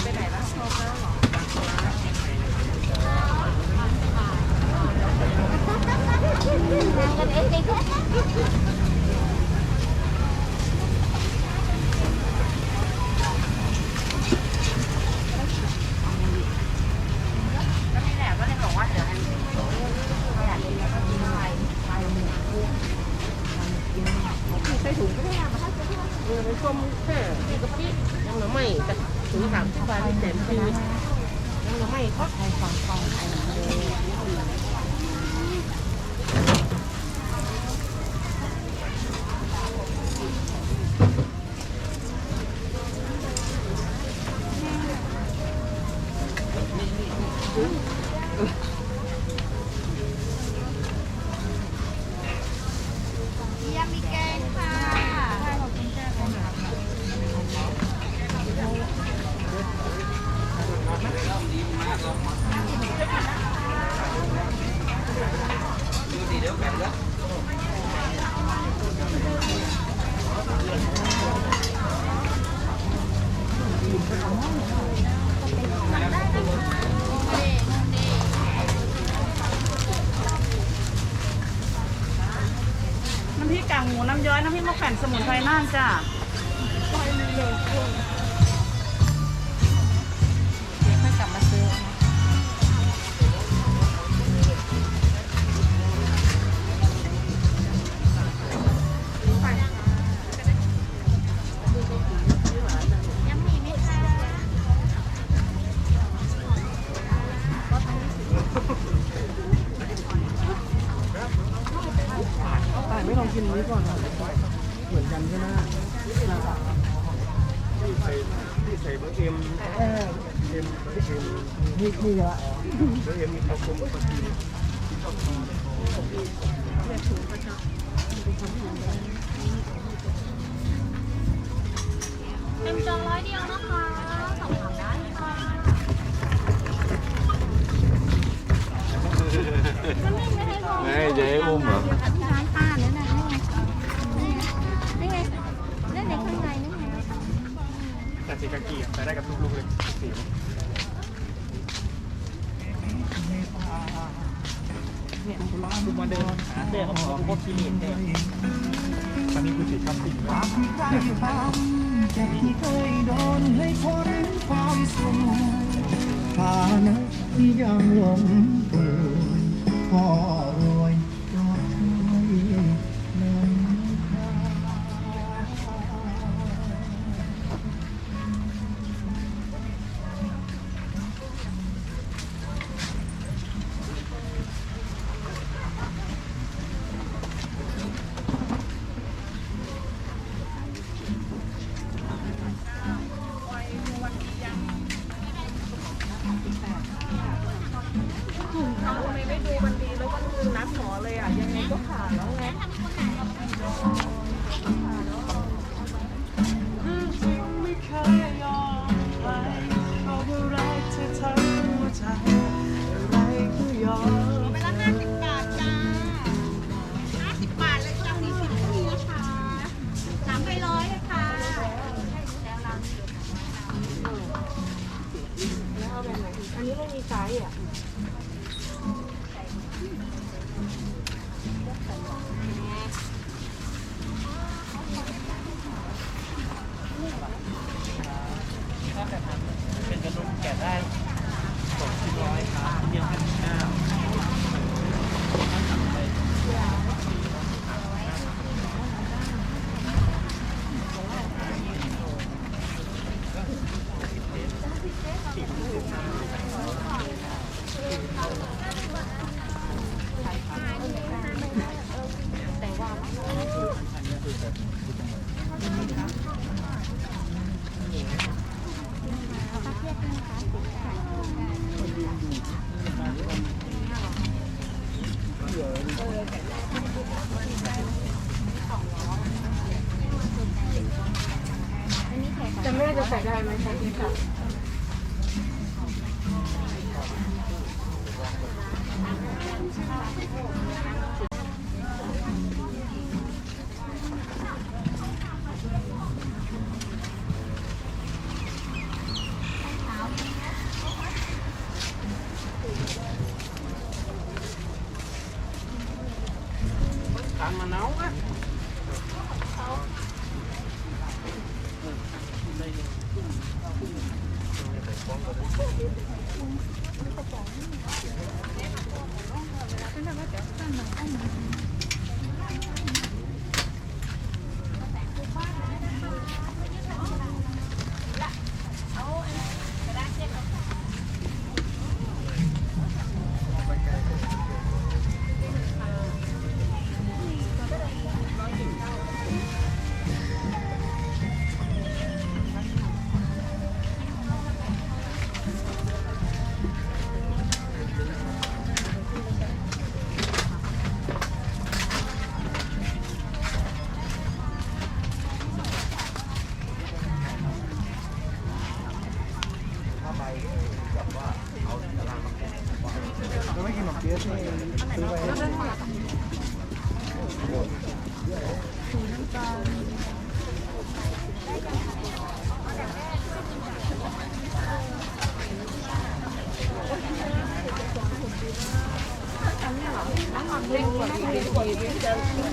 ไปไหนแล้วชอบแล้วหรอกันเองใส่ถุงก็ได้มาถ้าจะไปส้มแค่กะปิยังหน่อไม้แต่ถุง30 บาทที่แถมฟรียังหน่อไม้ก็ไทยฟังไทยน้ำพริกกากหมูน้ำย้อยน้ำพริกมะแขวนสมุนไพรน่านจ้าค่อยกลับมาซื้อไม่ลองกินนี้ก่อนเหมือนกันใช่ไหมที่ใส่เบอร์เอ็มนี่ละเบอร์เอ็มมีข้าวต้มปลาทูเต็มจอง100 เดียวนะคะสอบถามได้ค่ะมันไม่ให้บอกไม่จะให้อุ้มเหรอที่ร้านป้าเนี่ยนะนี่ไงนี่ในข้างในนี่ไงแต่สีกากีใส่ได้กับทุกลูกเลยสีเนี่ยคุณล่าดูมาเดินเดินเขาบอกพวกที่นี่เดินตอนนี้คือสีคำสีแล้วจากที่เคยโดนให้พ้นความสุขฐานะที่ยังหลงตัวพ่อรวยยอดช่วยนทำไมไม่ดูมันดีแล้วก็ลืมนัดหมอเลยอ่ะยังไงก็ขาดแล้วไงไม่เคยยอมใครเพราะว่ารักเธอทั้งหัวใจอะไรก็ยอมไปละ50 บาทจ้า50 บาทเลยจ้านี่50นะคะ3ไป100เลยค่ะแล้วเอาแบบไหนอันนี้ไม่มีไซส์อ่ะเป็นกระดุมแกะได้200ครับเดียว59แต่แม่จะใส่ได้ไหมใส่ที่ค่ะ mà nấu á.เราไม่กินหมกเปี๊ยะที่ซื้อไว้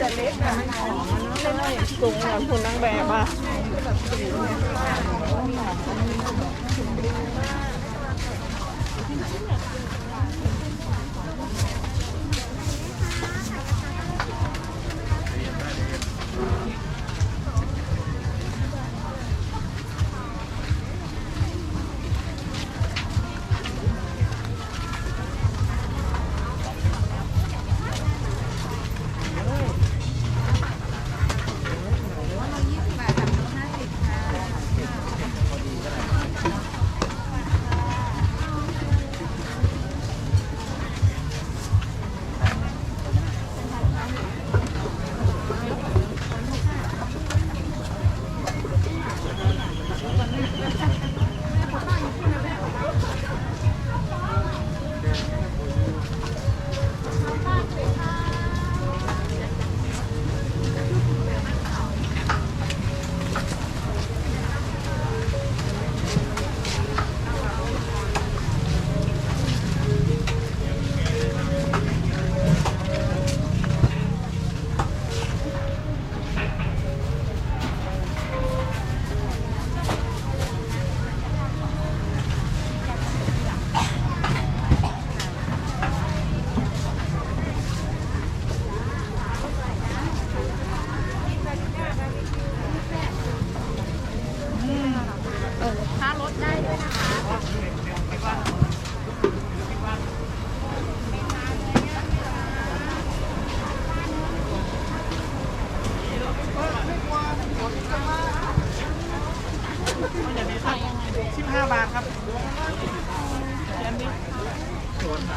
จะเล็กนะสูงเหมือนคุณนางแบบอ่ะถ้ารถได้ด้วยนะคะ 15 บาทครับอันนี้สวนไหน